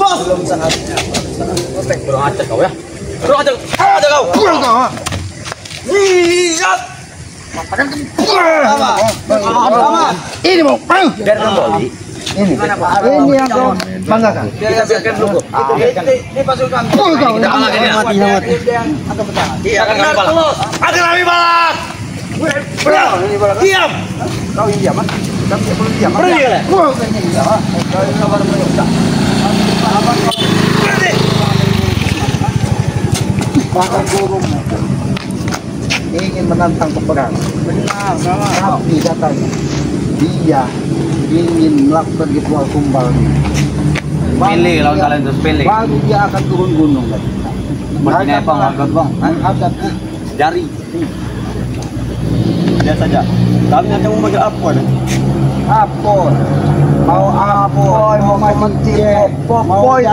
Bos. Belum saatnya. Kurang ajar kau ya. Kurang ajar kau. Kurang kau. Lihat. Matakan Apa? ini mau. Biar kembali. Ini yang kau banggakan. Kita biarkan dulu. Ini pasukan. Kita mati. Iya, akan kami balas. Akan kami balas. Diam. Kau ini diam, Kau belum diam. Berhenti kalian. Bahkan guru ingin menantang peperangan. Benar, tapi katanya dia ingin melakukan ritual tumbal. Pilih lawan kalian terus pilih. Baru dia akan turun gunung kan. Begini apa ngangkat bang? Ada Jari. Lihat saja. Kami nanti mau bagi apa nih? apor. Mau apor, mau macicek, popoy.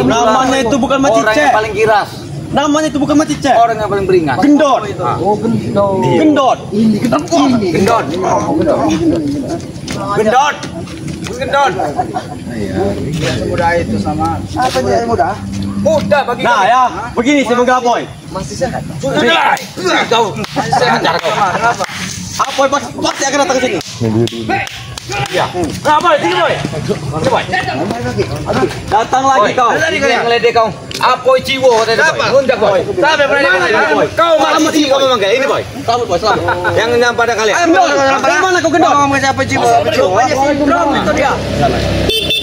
Namanya itu bukan macicek. Orang yang paling giras. Namanya itu bukan macicek. Orang yang paling beringas. Gendot. Oh, gendot. Gendot. Ini gendot. Gendot. Gendot. Gendot. Semudah itu sama. Apa dia yang mudah? Mudah bagi. Nah ya, begini si Menggapoy. Masih sehat. Sudah. Kau. Sehat cara kau. Kenapa? Apoy pasti akan datang ke sini. Ya. Nah, boy, sini boy. Sini boy. Datang lagi kau. Yang ngeledek kau. Apoy Ciwo tadi boy. Hundak boy. Sampai berani kau masih Ciwo memang kayak ini boy. Selamat boy, selamat. Yang nyampe pada kalian. Mana kau gendong? Ngomong siapa Ciwo? Bro, itu dia.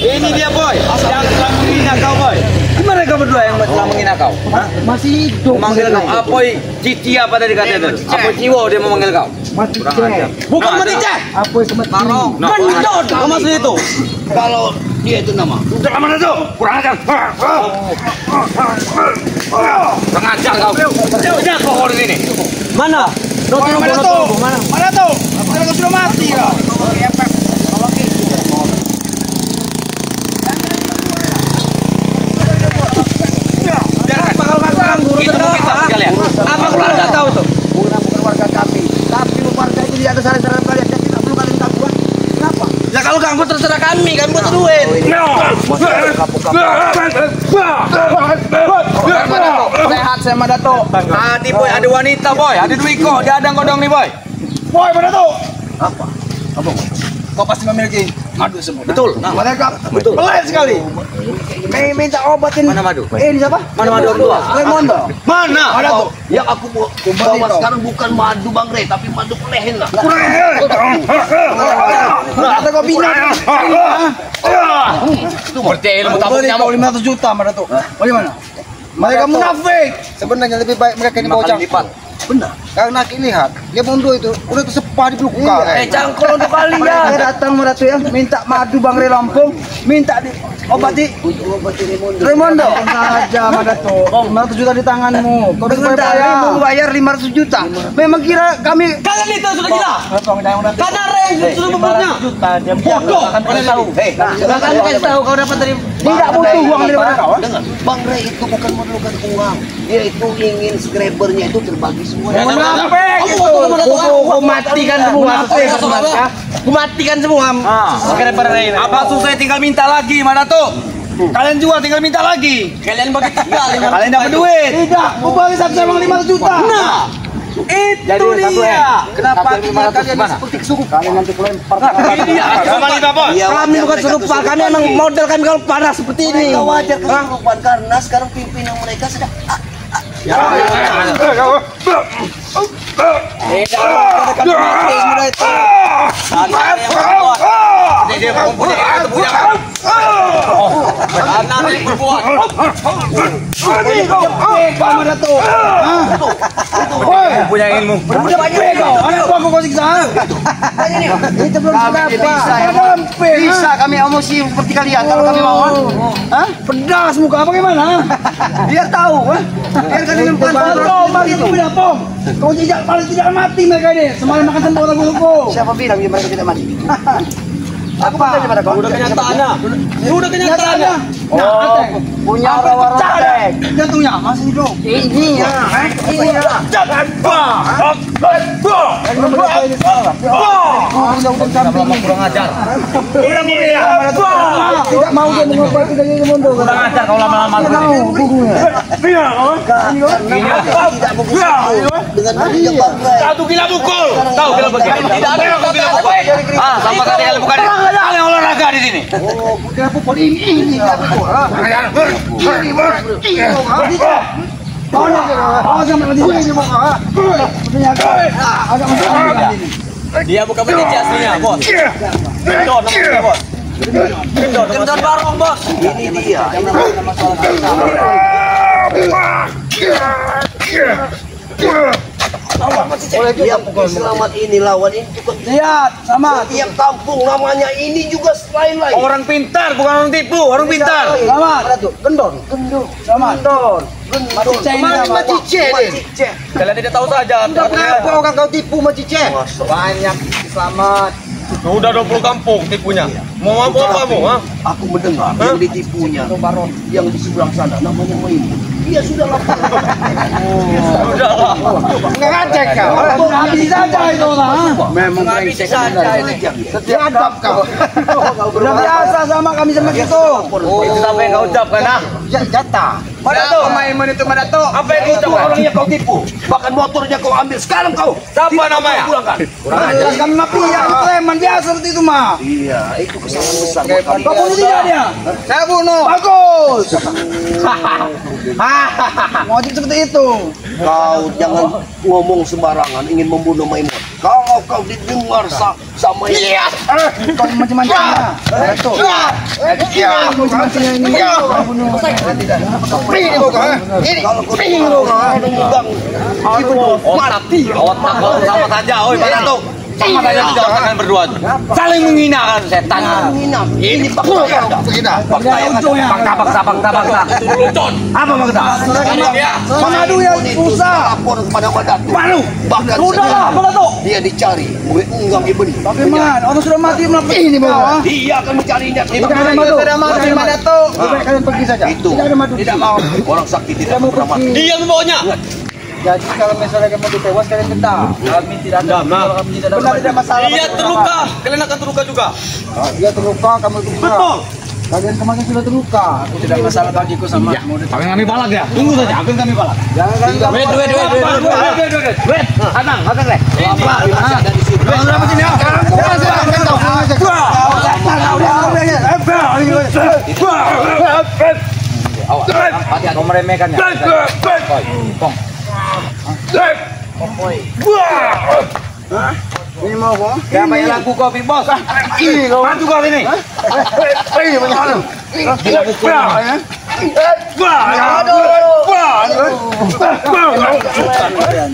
Ini dia boy. Yang telah menghina kau boy. Gimana kau berdua yang telah menghina kau? Masih hidup. Memanggil kau Apoy Cici apa tadi katanya? Apoy Ciwo dia memanggil kau. Macicek. Bukan Macicek. Apa yang sempat Marong. Gendot. Kau maksud itu? Kalau dia itu nama. Udah mana tuh? Kurang ajar. Kurang ajar kau. Lihat pohon di sini. Mana? Mana tuh? Mana tuh? Mana sudah mati ya? Itu kita sekalian. Apa kurang anda tahu tuh? bukan warga kami. Tapi warga itu tidak ada saran-saran kalian. Jadi tidak perlu kalian ganggu. Kenapa? Ya kalau ganggu terserah kami butuh duit. Sehat saya Madato. Tadi boy ada wanita boy, ada Dwiko, dia ada godong nih boy. Boy Madato. Apa? Kau pasti memiliki madu semua. Betul. Nah, Mereka pelit sekali. Minta obatin. mana madu? Ini siapa? Mana madu orang tua? Lemondo. Mana? Madato. Yang aku bawa sekarang bukan madu Bang Rey, tapi madu pelehen lah. Ada kau bina. Percaya ilmu tabung Beli kau nyamuk. 500 juta Madato. Bagaimana? Mereka munafik. Sebenarnya lebih baik mereka ini bawa Makan lipat. Benar. Karena kita lihat dia mundur itu udah tersebar di peluk Cangkul untuk kalian. Dia datang meratu ya, minta madu Bang Rey Lampung, minta diobati Raimondo. Saja Madato. 500 juta di tanganmu. Kau udah bayar 500 juta. Memang kira kami Kalian itu sudah gila. Karena Rey sudah membuatnya. Bodoh. Kalian tahu. kami kasih tahu kau dapat dari tidak butuh uang daripada kau. Dengar, Bang Rey itu bukan memerlukan uang. Dia itu ingin subscribernya itu terbagi semua. Munafik itu. Ku matikan semua. Ku matikan semua. Subscriber Rey. Apa susah tinggal minta lagi, Madato? Kalian jual tinggal minta lagi. Kalian bagi tiga. Kalian dapat duit. Tidak, mau bagi satu emang 500 juta. Nah, itu dia. Kenapa kalian seperti kesurupan? Kalian nanti kelempar. Kembali Bapak. Kami bukan kesurupan, kami emang model kami kalau panas seperti ini. Mereka wajar kesurupan karena sekarang pimpinan mereka sedang Dia mempunyai kebujangan. Karena dia berbuat. Punya ilmu. Anak kau siksa. Itu belum seberapa. Bisa kami emosi seperti kalian kalau kami mau. Hah? Pedas muka apa gimana? Biar tahu, biar kalian pantau itu beda pom. Kau tidak paling tidak mati mereka ini. Semalam makan sembah lagu. Siapa bilang dia mereka tidak mati? Apa? Udah kenyataannya. Udah kenyataannya. Punya rawa rantai. Jantungnya masih hidup. Ini ya. Jangan kurang ajar. Tidak mau dia mengobati dari mundur. Kurang ajar kau lama-lama. Tidak dengan mulia bangrai. Satu gila pukul. Tahu gila begini. Tidak ada yang gila pukul. Ah, sama kali kalian bukan. Kalian olahraga di sini. Oh, gila pukul ini gila pukul. Dia bukan pencinta aslinya, bos. Gendon namanya, bos. Gendon barong, bos. Ini dia. Ini masalah dia bukan selamat ini lawan ini juga Lihat sama tiap kampung namanya ini juga lain-lain. Orang pintar, bukan orang tipu, orang pintar. sama gendon sama gendon Macice ini Kemarin sama Macice nih. Kalian tidak tahu saja. Kenapa orang kau tipu Macice? banyak selamat Sudah 20 kampung tipunya. Mau mampu apa kamu? Ha? Aku mendengar yang ditipunya yang di seberang sana namanya Maimun. Dia sudah lapor. Sudah lah. ngecek kau habis saja itu lah Memang Habis saja ini. setiap adab kau udah biasa sama kami sama gitu Itu apa yang kau ucapkan, ah? jatah Madato. Maimun itu Madato Apa yang kau ucapkan? Orangnya kau tipu, bahkan motornya kau ambil. Sekarang kau Siapa tidak namanya? kau pulangkan. jelas kami mafia preman biasa seperti itu mah Iya, itu kesalahan besar buat kami. kau bunuh tidak dia saya bunuh bagus ngojek seperti itu Kau jangan ngomong sembarangan ingin membunuh Maimun. Kalau kau didengar sama ini, kau macam-macamnya itu macam-macamnya ini bunuh kalau kau memegang Otak kau sama saja, oi Madato. Sama saja bicarakan berdua tuh. Saling menghina kan setan. ini fakta. Fakta. Apa fakta? Mengadu ya susah Lapor kepada Madato. Malu. Bahkan Sudahlah, Madato. dia dicari oleh Unggang Ibni. bagaimana orang sudah mati melapor ini bawah Dia akan mencarinya. tidak ada madu Madato lebih kalian pergi saja Itu tidak ada madu tidak mau. Orang sakti tidak mau pernah mati. pergi Dia membawanya. jadi kalau misalnya kamu ditewas kalian tetap kami tidak ada kalau kami tidak ada benar tidak masalah Dia terluka. Kalian akan terluka juga. dia terluka kamu terluka Betul. kalian kemarin sudah terluka tidak masalah bagiku sama Akan kami balak ya. Tunggu saja, akan kami balak. jangan kalian Wait. Tenang, deh. Kau meremehkannya. ini mau kok Siapa yang laku kopi, bos? ini kau Maju kau sini.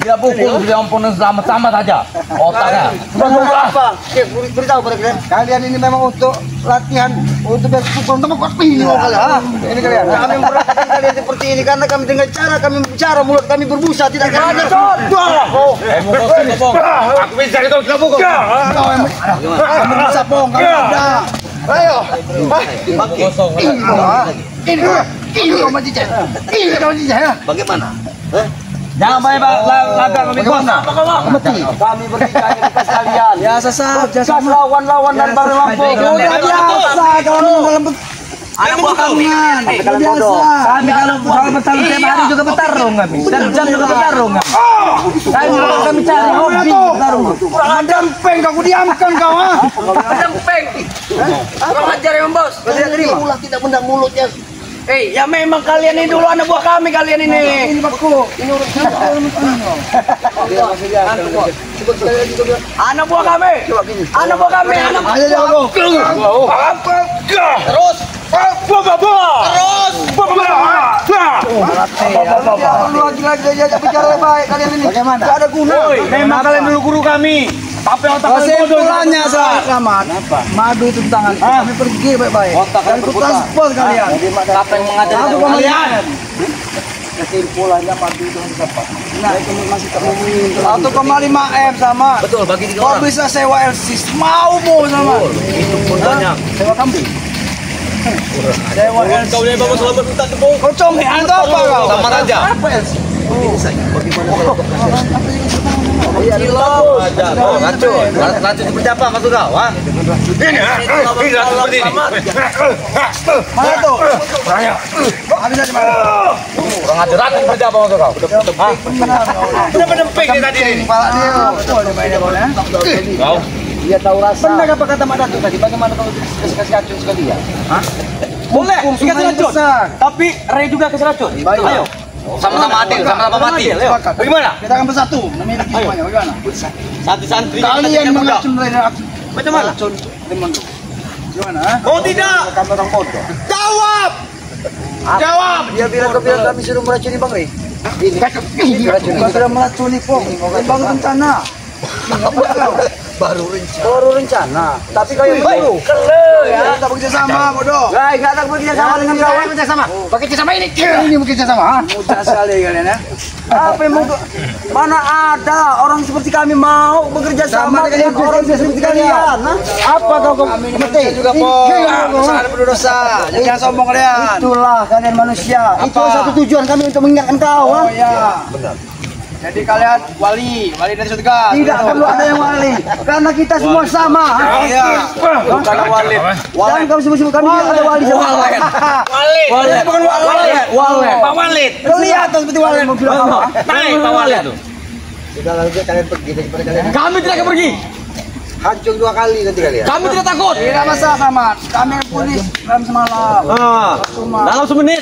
Dia pukul, dia ampun sama saja. Otaknya. apa beritahu pada kalian kalian ini memang untuk latihan untuk berpukul untuk ini mau kalian ini kalian kami memperlakukan kalian seperti ini karena kami dengan cara kami bicara mulut kami berbusa tidak ada Aku bisa kalau kita pukul. kamu bisa bohong kamu ada ayo Kosong. ini kau Macice ini kau Macice ya Bagaimana? Jangan banyak lagar kami bos. kami berbicara kita sekalian biasa saja lawan-lawan dan bareng lampung udah biasa kalau dalam Anak buah kami. biasa kami kalau bertarung tiap hari juga bertarung kami dan juga bertarung kami cari hobi bertarung kurang dempeng kau diamkan kau Dempeng. Kurang ajar ya, Bos. tidak terima Ulah tidak mendang mulutnya. Ya memang kalian ini dulu anak buah kami kalian ini. ini bakku ini Anak buah kami. Anak buah kami. Anak ayo jago terus. lagi aja bicara baik kalian ini bagaimana tidak ada guna Memang kalian dulu guru kami. Tapi otak kalian bodoh. kesimpulannya selamat madu itu di tangan kami pergi baik-baik dan itu transport kalian Apa yang mengajar Madu kalian? kesimpulannya madu itu harus dapat nah itu masih tak mau 1,5 M sama Betul, bagi 3 kau orang. bisa sewa LC mau sama Itu pun banyak. sewa kambing Dewa El. Kau ni bawa selamat minta tepung. Kau congean atau apa kau? Sama aja. Apa El? Racun seperti apa maksud kau? Ha? Ini racun seperti ini. Mana tuh? Habis aja mana? Orang ada racun seperti apa maksud kau? Benar-benar pek dia tadi ini. Kepala dia. Betul dia mainnya boleh. Kau? Dia tahu rasa. Benar apa kata Mak Datuk tadi? Bagaimana kalau kasih racun sekali ya? Hah? Boleh, kasih racun. Tapi Ray juga kasih racun. Ayo. Sama-sama adil, sama-sama mati. Bagaimana? Kita akan bersatu. Memiliki semuanya. Bagaimana? Satu santri Kalian mengacun racun. Macam mana? Racun Raimundo. Gimana? Oh tidak. Kami orang bodoh. Jawab. Jawab. Dia bilang kami suruh meracuni Bang Ray. Ini racun. Bukan sudah meracuni Pong. Baru rencana. Baru rencana. Tapi kau yang baru. Ya, kita bekerja sama, bodoh. Enggak ada bekerja sama dengan kawan. Bekerja sama. Bekerja sama ini. Ini bekerja sama, ha? Mudah sekali kalian ya. Apa yang mau mana ada orang seperti kami mau bekerja sama dengan orang seperti kalian? Apa kau mati? Juga Pong. Sangat berdosa. Jangan sombong kalian. Itulah kalian manusia. Itu satu tujuan kami untuk mengingatkan kau. Oh ya. Benar. Jadi kalian wali dari surga. Tidak perlu ada yang wali, karena kita semua sama. Iya. Bukan wali. Dan kau sebut kami ada wali sama. Wali. Bukan wali. Pak Walid. Kelihatan seperti wali. Naik Pak Walid itu. Sudah lalu kalian pergi daripada kalian. Kami tidak akan pergi. Hancur 2 kali nanti kalian. Kami tidak takut. Tidak masalah sama. Kami polis dalam semalam. Dalam semenit.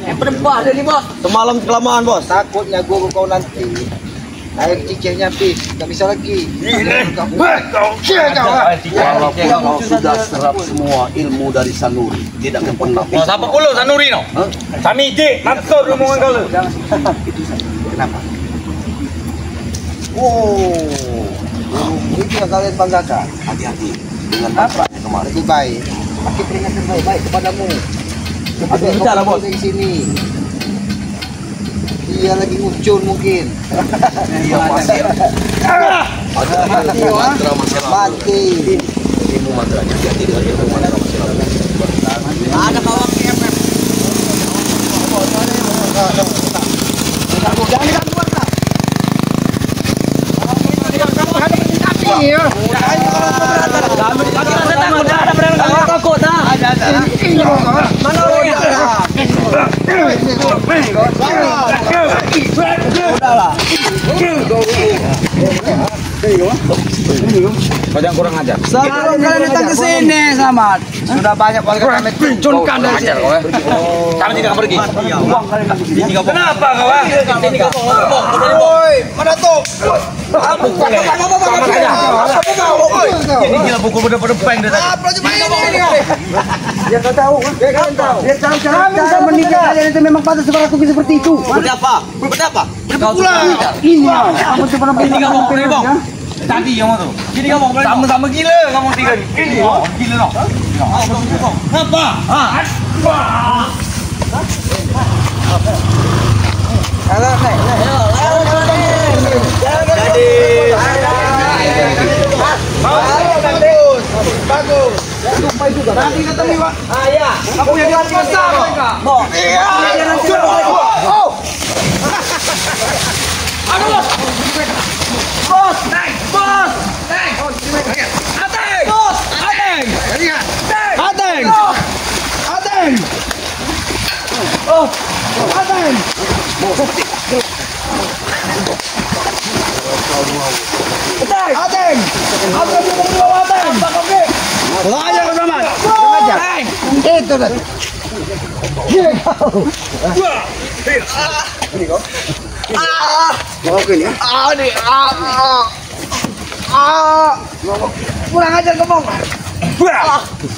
Berempah dari bos. Semalam kelamaan bos. Takutnya guru kau nanti. Air cicirnya habis, tak bisa lagi. Walaupun kau sudah serap semua ilmu dari Sanuri, tidak akan pernah bisa. Siapa kulo Sanuri no? Kami ide, maksud omongan kau lu. Kenapa? Itu yang kalian banggakan. Hati-hati dengan Apa? kemarin. Lebih baik. Pakai peringatan baik-baik kepadamu. Ada yang bicara, Bos. di sini. Dia lagi ngucun mungkin. Dia masih ada ilmu mantra masih Mati. ilmu mantra. Hati-hati dengan ilmu mantra masih Ada kawan KFF. Jangan diganggu warga. Mana orangnya? Udahlah. Kalian kurang ajar. Sebelum kalian datang ke sini, Samad, sudah banyak warga kami tuncunkan dari sini. Kami tidak akan pergi. Kenapa kau? Ini kau bohong. Woi, mana tuh? Ini gila pukul bener-bener peng dia tadi. Apa cuma ini? Biar kau tahu, biar kalian tahu. Biar tahu cara menikah kalian itu memang pantas seperti seperti itu. Berapa? Berapa? Ini, kamu tuh pernah Ini kamu boleh bang. Tadi yang mana tu? Ini kamu boleh. Sama-sama gila kamu tiga ni. Ini gila no. Apa? Bagus. Tumpah juga. Nanti ketemu Pak. Ya. Kamu yang biasa mereka. Iya. Oh. Aduh. Bos. Naik. Bos. Naik. Ateng. Bos. Ateng. Ateng. Ateng. Oh. Ateng. Ateng. Ateng mau bawa Ateng. Oke. Pulang aja ke zaman. Pulang aja. Itu dah. Ini kok. Mau ke ni? Ni. Pulang aja ke Bong.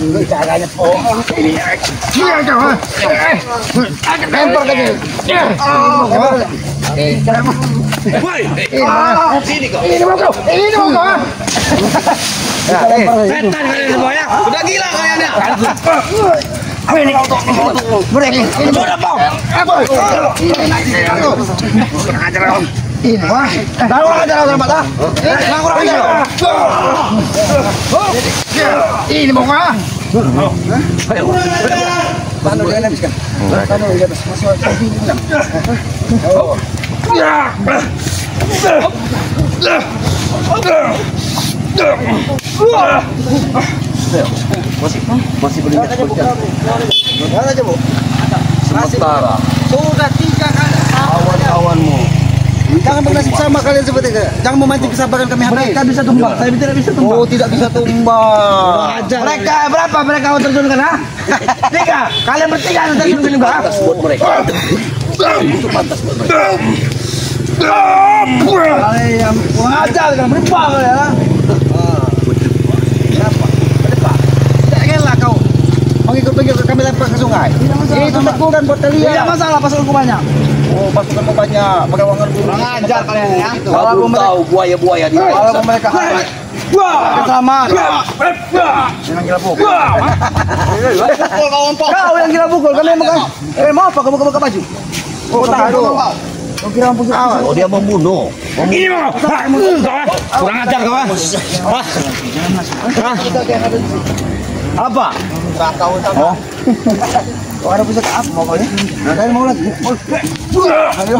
Ini caranya Bong. Ini aja. Lempar lagi. Sini kau. Ini mau kau. Ini mau kau. Setan kalian semua ya. Sudah gila kalian ya. Ini kau. Mereka. Ini sudah Bong. Apa? Kurang ajar kau. Ini wah. Kurang ajar kau mata. Kurang ajar. Ini mau kau. Pano dia habiskan. Pano dia habis masuk samping bilang. Oh. Masih boleh. Mana aja, Bu? Sementara Sudah 3 kali. kawan-kawanmu Jangan bernasib sama kalian seperti itu. Jangan memancing kesabaran kami habis. Mereka bisa tumbang, saya tidak bisa tumbang. Oh, tidak bisa tumbang. Mereka berapa mereka mau terjunkan, ha? 3. Kalian bertiga harus terjunkan juga. pantas buat mereka. Itu pantas buat mereka. Kalian kurang ajar kan berapa kalian, ha? Berapa? Berapa? Tidak rela kau mengikut kami lempar ke sungai. Itu hukuman buat kalian. Tidak masalah pasal hukumannya. Oh, pasukan banyak, pegawangan burung. Kurang ajar kalian ya. Kau belum tahu buaya-buaya di Kalau mereka selamat. Jangan gila pukul. Kau yang gila pukul, kami makan. Mau apa kamu buka baju? Oh, tahu. Kau kira mampu awal. Oh, dia membunuh. Ini mau. Kurang ajar kau. Apa? Oh. Kau ada pusat apa mau kau ni? Kalian mau lagi? Ayo.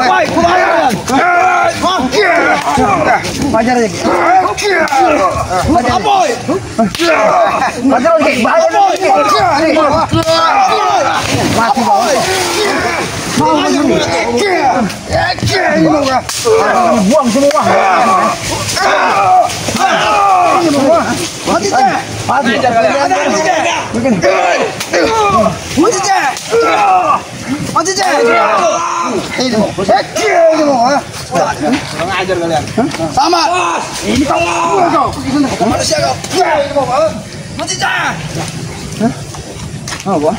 Baik, kumayan. Bajar lagi. Aboy. Bajar lagi. Bajar lagi. Mati boy. Buang semua. Mati je. Mati je. Mati je. Mati je. Kurang ajar kalian. Sama. Ini kau. Manusia kau. Mati je. Apa?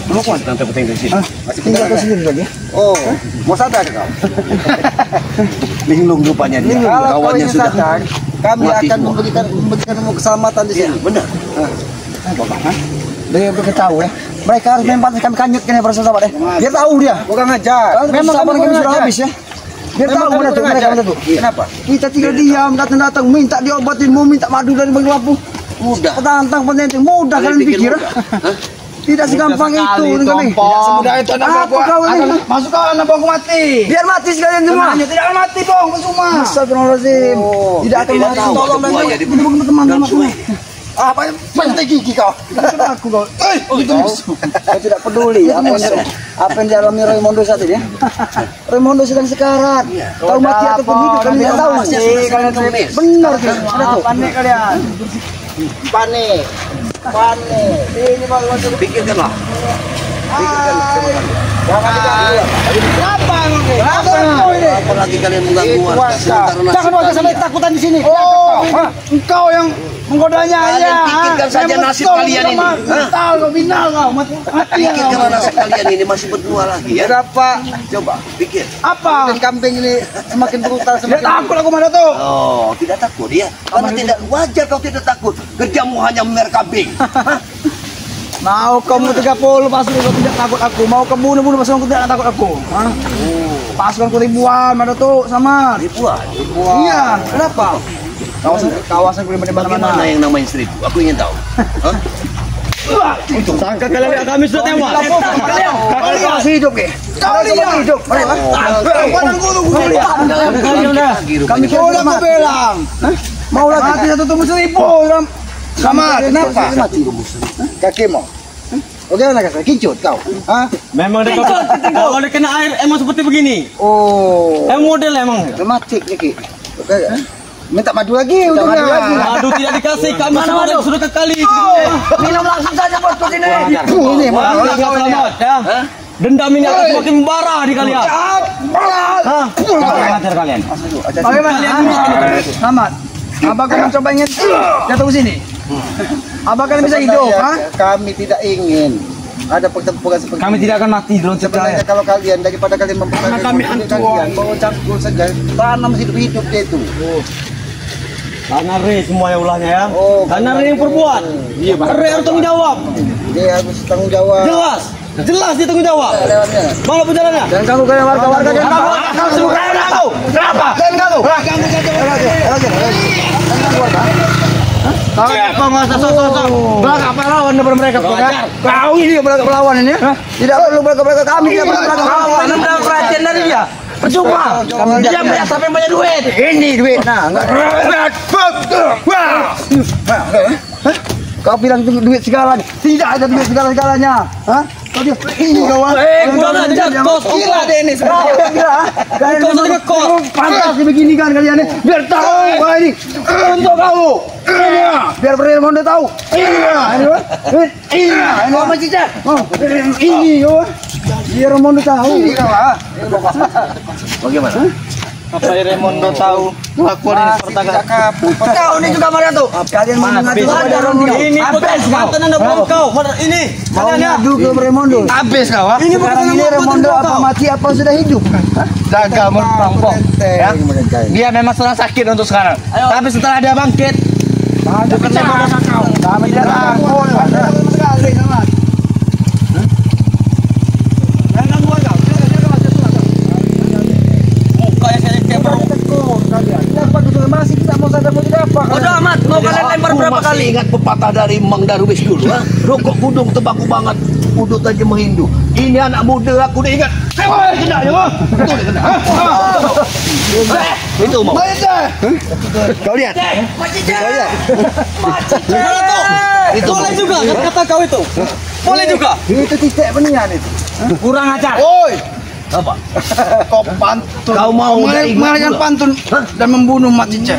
Mau kuat nanti penting di sini. Masih tinggal ke sini lagi. Oh, mau sadar kau. Linglung rupanya dia. Kawannya sudah kami akan memberikan keselamatan di sini. Benar. Dia beritahu ya. Mereka harus membantu kami kanyutkan ya para sahabat ya. Biar tahu dia. Bukan ngajar. Memang kami sudah habis ya. Biar tahu mana tuh mereka mana tuh. Kenapa? Kita tinggal diam, datang-datang minta diobatin, mau minta madu dari Bang Lampung. Mudah. Tantang penting mudah kalian pikir. Tidak segampang itu dengan Tidak semudah itu anak buahku. Masuk kau anak buahku mati. Biar mati sekalian semua. Tidak akan mati bong, semua. Astagfirullahaladzim. Tidak akan mati. Tolong dan teman-teman. Apa yang penting gigi kau? Aku kau. Kau tidak peduli apa yang dialami Raimundo saat ini. Raimundo sedang sekarat. Tahu mati ataupun hidup kami tidak tahu. Benar kan? Panik kalian. Panik. Ini malah Pikirkanlah. jangan diganggu. Kenapa ini? Apalagi kalian mengganggu warga. Jangan warga sampai takutan di sini. Oh, engkau yang menggodanya Kalian ya. pikirkan saja nasib kalian ini. Binal kau, binal kau. Mati Pikirkan nasib kalian ini masih berdua lagi ya. Berapa? Coba pikir. apa? Dan kambing ini semakin brutal Tidak semakin. takut aku mana tuh. Oh, tidak takut ya? Karena tidak wajar kau tidak takut. Kerjamu hanya memerkabing. Mau kamu 30 pasukan kau tidak takut aku. Mau kamu bunuh pasukan kau tidak takut aku. Hah? Pasukan kau ribuan mana tuh sama. Ribuan. Iya, kenapa? Kawasan kuliah di Bagaimana mana-mana. yang namanya 1000? Aku ingin tahu. Hah? Sangka kalian lihat kami sudah tewas. Kalian masih hidup ke? Kalian hidup. Kami Sudah aku bilang. mau lagi Mati 1.000. Sama, kenapa? Kaki mau. Oke, mana kakak? Kincut kau. Hah? Memang kalau dia kena air emang seperti begini. Oh. Emang model emang. Dramatik Niki. Oke. Minta madu lagi untungnya. Madu tidak dikasih, kami sudah ke kali. Minum langsung saja bos kau sini. Ini Wah, selamat ya. Dendam ini akan semakin membara di kalian. Hah? Kurang ajar kalian. Bagaimana? Selamat. Abang kan mencoba ingin jatuh ke sini. Abang kan bisa hidup, ha? Kami tidak ingin ada pertempuran seperti Kami tidak akan mati drone sebenarnya kalau kalian daripada kalian mempertahankan kami kalian bawa cangkul saja tanam hidup-hidup dia itu. Karena Re semuanya ulahnya ya. Oh, karena Re yang perbuat. Iya, Re harus tanggung jawab. Dia harus tanggung jawab. Jelas. Jelas dia tanggung jawab. Mana jalannya? Jangan ganggu kayak warga-warga, jangan ganggu. Kenapa? Jangan ganggu. Kau penguasa sosok belakang pahlawan daripada mereka. Kau ini belakang pahlawan ini. Tidak perlu belakang kami, tidak perlu belakang pahlawan. Anda mendapat perhatian dari dia. Percuma. Dia banyak sampai banyak duit. Ini duit. Nah, enggak. Kau bilang itu duit segalanya. Tidak ada duit segala-galanya. Hah? Kau dia ini kawan. Kurang ajar kos gila deh ini sebenarnya. Gila. Kalian Kau sudah kos. pantas begini kan kalian ini. Biar tahu wah ini untuk kamu. Biar Raimondo tahu. Ini apa Cica? Ini yo. Biar Raimondo tahu. Bagaimana? Apa Raimondo tahu? Aku ini pertanyaan. Kau ini juga marah tuh. Kalian mau mengadu kepada Raimondo. Ini bukan mantan anda kau. Ini Mau ngadu ke Raimondo. habis kau. Ini bukan ini Raimondo apa mati apa sudah hidup. Jaga merampok. Ya. Dia memang sedang sakit untuk sekarang. Tapi setelah dia bangkit, bukan sama kau. Kami tidak takut. Sekali sama. Masih kita mau sadar mau tidak apa? Udah amat, mau kalian lempar berapa Masih kali? ingat pepatah dari Mang Darwis dulu, ha? Rokok kudung tebaku banget, udut aja menghindu. Ini anak muda aku udah ingat. Kena ya, Bang. Betul kena. Itu mau. Kau lihat. Kau lihat. Itu boleh juga kata kau itu. Boleh juga. Itu titik penian itu. Kurang ajar. Oi, Apa? kau pantun. Kau mau mengalihkan pantun dan membunuh Mat Cica.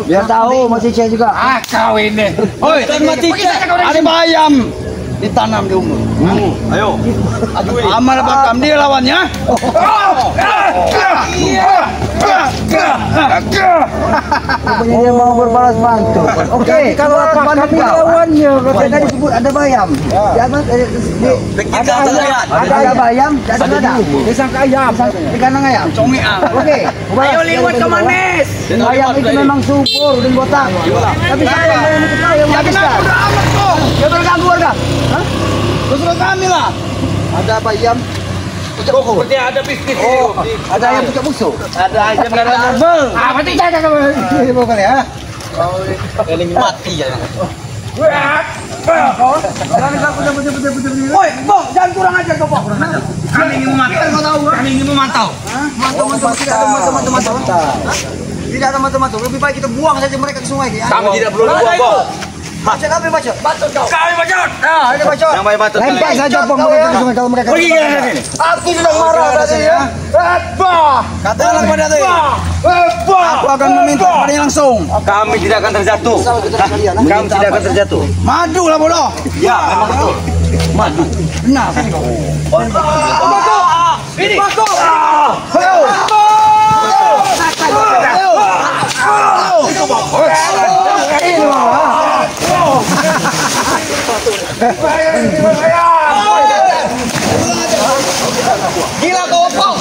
Biar tahu Mat Cica juga. Ah, kau ini. Oi, Mat Cica. ada bayam ditanam di umur. Ayo. Amal bakam dia lawannya. Rupanya dia mau berbalas pantun. Oke, kalau balas pantun lawannya katanya disebut ada bayam. Ada bayam, ada. Disangka ayam, dikandang ayam. Oke, Ayo liwat ke manis. ayam itu memang subur dan botak. Tapi siapa yang itu ayam habiskan? Ya terganggu warga. Hah? Terus kami lah. Ada bayam. Seperti ada bisnis. Oh, ada ayam pucuk busuk. Ada ayam dan ada bel. Apa sih jaga kamu? Bukan ya? Ini mati ya. Woi, Bong, jangan kurang ajar kau, Bong. Kami ingin memantau. Kau tahu, Kami ingin memantau. Tidak ada mata-mata. Lebih baik kita buang saja mereka ke sungai. Kami tidak perlu buang kok. Baca kami baca. Bacot kau. Kami bacot. Nah, ini baca. Yang baik bacot. Lempar saja Bong mereka ke sungai kalau mereka. Pergi ke sini. Aku sedang marah tadi ya. Katakanlah pada tadi. Aku akan meminta kepadanya langsung. Kami tidak akan terjatuh. Kami tidak akan terjatuh. Madu lah bodoh. Ya, memang betul. Madu. Benar. Ini. Gila kau Bong.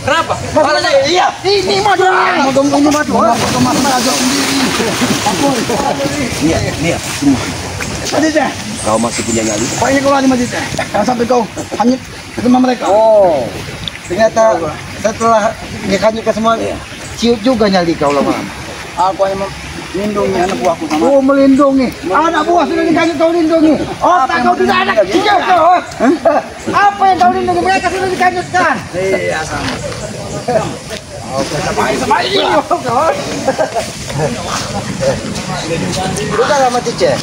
Kenapa? Malah saya iya. Ini madu. Ini madu. Nia, Madu. kau masih punya nyali? Pokoknya kau lari maju. Jangan sampai kau hanyut ke rumah mereka. Oh, ternyata setelah dihanyutkan semua, ciut juga nyali kau lama. Aku hanya melindungi anak buahku sama. Oh, melindungi. Anak buah sudah dihanyut kau lindungi. Otak kau tidak ada kecil kau. Apa yang kau lindungi? Mereka sudah dihanyutkan. Iya, sama. Sama ini kau. Sudah lama Cice.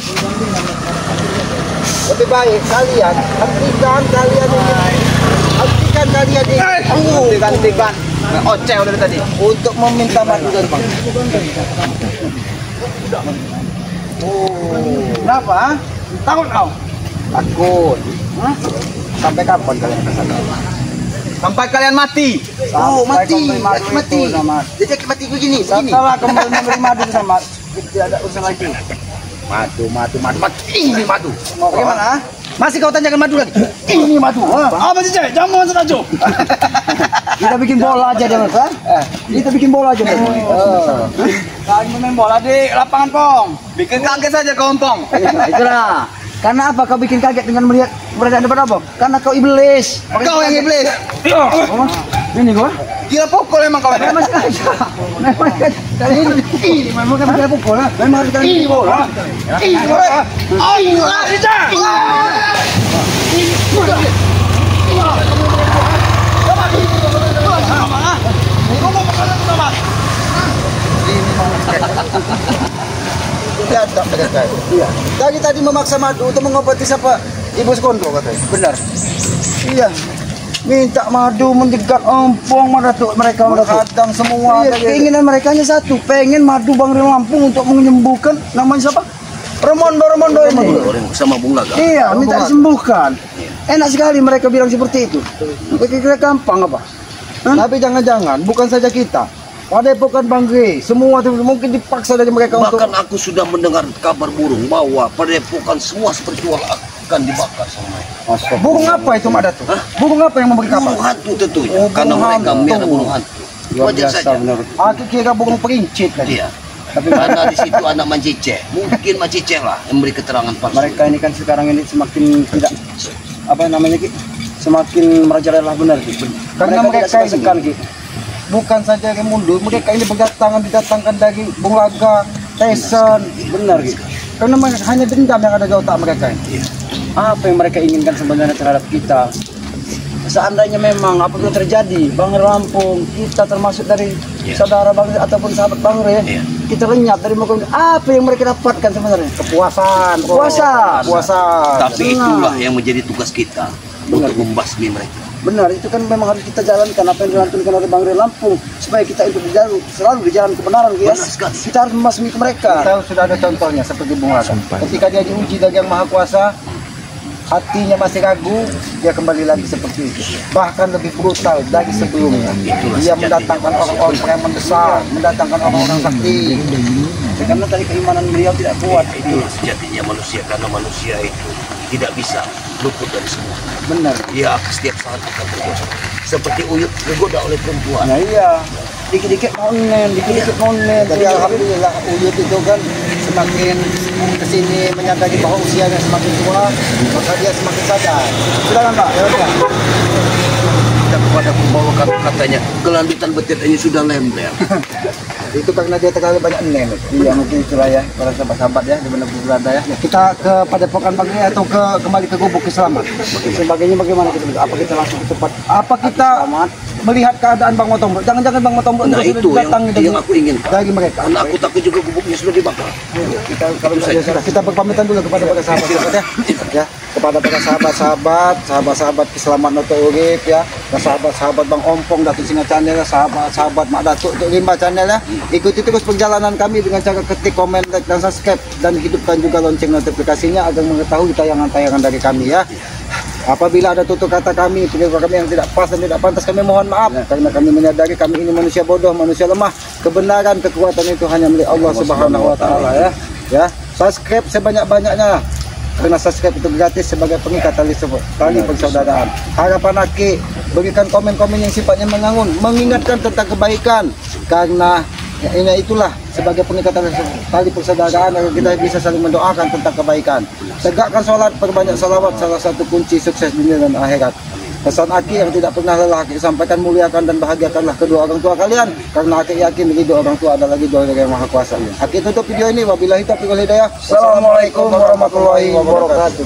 Lebih baik kalian hentikan ini. Hentikan. Oceh udah tadi. Untuk meminta madu dari Bang. Oh, kenapa? Takut kau? Takut. Sampai kapan kalian kesana? Sampai kalian mati. Oh, mati. Jadi mati begini. Setelah kembali memberi madu sama tidak ada urusan lagi. Madu. Ini madu. Bagaimana? Masih kau tanyakan madu lagi? Ini madu. Apa sih, Cek? Jangan mau saja. Kita bikin bola aja, Mas. Kita bikin bola aja. Kalian main bola di lapangan Pong. Bikin kaget saja kau Pong. Itulah. Karena apa kau bikin kaget dengan melihat keberadaan depan Abang? Karena kau iblis. Kau yang iblis. Ini gua. Gila pukul emang kau. Memang sengaja. Memang kali ini memang kan kira pukul. Memang harus kali ini bola. Ini Tidak mereka. Iya. Tadi memaksa madu untuk mengobati siapa? Ibu Sekondo katanya. Benar. Iya. Minta madu menjegat ompong mereka kadang semua. Iya, keinginan mereka hanya satu, pengen madu Bang Rio Lampung untuk menyembuhkan namanya siapa? Remondo ini. Sama Bung Laga. Iya, minta disembuhkan. Enak sekali mereka bilang seperti itu. Kira-kira gampang apa? Tapi jangan-jangan bukan saja kita. Padepokan Bang Gri, semua mungkin dipaksa dari mereka untuk. Bahkan aku sudah mendengar kabar burung bahwa padepokan semua seperti akan dibakar sama mereka. Burung apa itu Mak Datuk? Burung apa yang memberi kabar? Burung hantu tentunya, karena mereka miara burung hantu. Wajar saja. Aku kira burung perincit tadi. Iya. Tapi karena di situ anak Mancice, mungkin Mancice lah yang memberi keterangan palsu. Mereka ini kan sekarang ini semakin tidak apa namanya Ki? Semakin merajalela benar Ki. Karena mereka ini kan Ki. Bukan saja yang mundur, mereka ini didatangkan dari Bung Laga, Tyson, benar gitu. Karena hanya dendam yang ada di otak mereka ini. Apa yang mereka inginkan sebenarnya terhadap kita? Seandainya memang apabila terjadi Bang Lampung, kita termasuk dari saudara Bang ataupun sahabat Bang Re, kita lenyap dari mereka. Apa yang mereka dapatkan sebenarnya? Kepuasan. Tapi itulah yang menjadi tugas kita untuk membasmi mereka. Benar, itu kan memang harus kita jalankan apa yang dilantunkan oleh Bang Rio Lampung supaya kita itu selalu di jalan kebenaran, guys. Kita harus membasmi mereka. Kita sudah ada contohnya seperti Bung Laga. Ketika dia diuji dari Yang Maha Kuasa, hatinya masih ragu, dia kembali lagi seperti itu. Bahkan lebih brutal dari sebelumnya. Dia mendatangkan orang-orang preman besar, mendatangkan orang-orang sakti. Karena tadi keimanan beliau tidak kuat. Itu sejatinya manusia, karena manusia itu tidak bisa luput dari semua. Benar. Dia setiap saat akan tergoda. Seperti Uyut tergoda oleh perempuan. Nah iya, dikit-dikit monen, Tapi alhamdulillah Uyut itu kan semakin kesini menyadari bahwa usianya semakin tua, maka dia semakin sadar. Silakan Pak. Kita kepada pembawa katanya kelanjutan betirnya sudah lember. Itu karena dia terlalu banyak nem. Iya mungkin itulah ya para sahabat-sahabat ya di mana berada ya. Kita ke Padepokan Bang Gri atau kembali ke Gubuk Keselamatan. Sebagainya bagaimana kita? Apa kita langsung cepat? Apa kita melihat keadaan Bang Motombo? Jangan-jangan Bang Motombo nah, itu datang yang aku ingin dari mereka. Karena aku takut juga gubuknya sudah dibakar. Kita kalau kita berpamitan dulu kepada para sahabat-sahabat ya. Kepada para sahabat-sahabat Keselamatan Noto Urip ya, dan sahabat-sahabat Bang Ompong Datuk Singa Channel, sahabat Mak Datuk untuk Limba Channel ya. Ikuti terus perjalanan kami dengan cara ketik, komen, like, dan subscribe, dan hidupkan juga lonceng notifikasinya agar mengetahui tayangan-tayangan dari kami ya. Apabila ada tutur kata kami, pendapat kami yang tidak pas dan tidak pantas, kami mohon maaf karena kami menyadari kami ini manusia bodoh, manusia lemah. Kebenaran, kekuatan itu hanya milik Allah Subhanahu wa taala ya. Ya, subscribe sebanyak-banyaknya. Karena subscribe itu gratis sebagai pengikat tali persaudaraan. Harapan Aki, berikan komen-komen yang sifatnya mengangun, mengingatkan tentang kebaikan. Karena ya, itulah sebagai pengikat tali persaudaraan agar kita bisa saling mendoakan tentang kebaikan. Tegakkan sholat, perbanyak salawat, salah satu kunci sukses dunia dan akhirat. Pesan Aki yang tidak pernah lelah Aki sampaikan, muliakan dan bahagiakanlah kedua orang tua kalian. Karena Aki yakin ridho orang tua adalah ridho dari Yang Maha Kuasa. Aki tutup video ini, wabillahi taufiq wal hidayah. Assalamualaikum warahmatullahi wabarakatuh.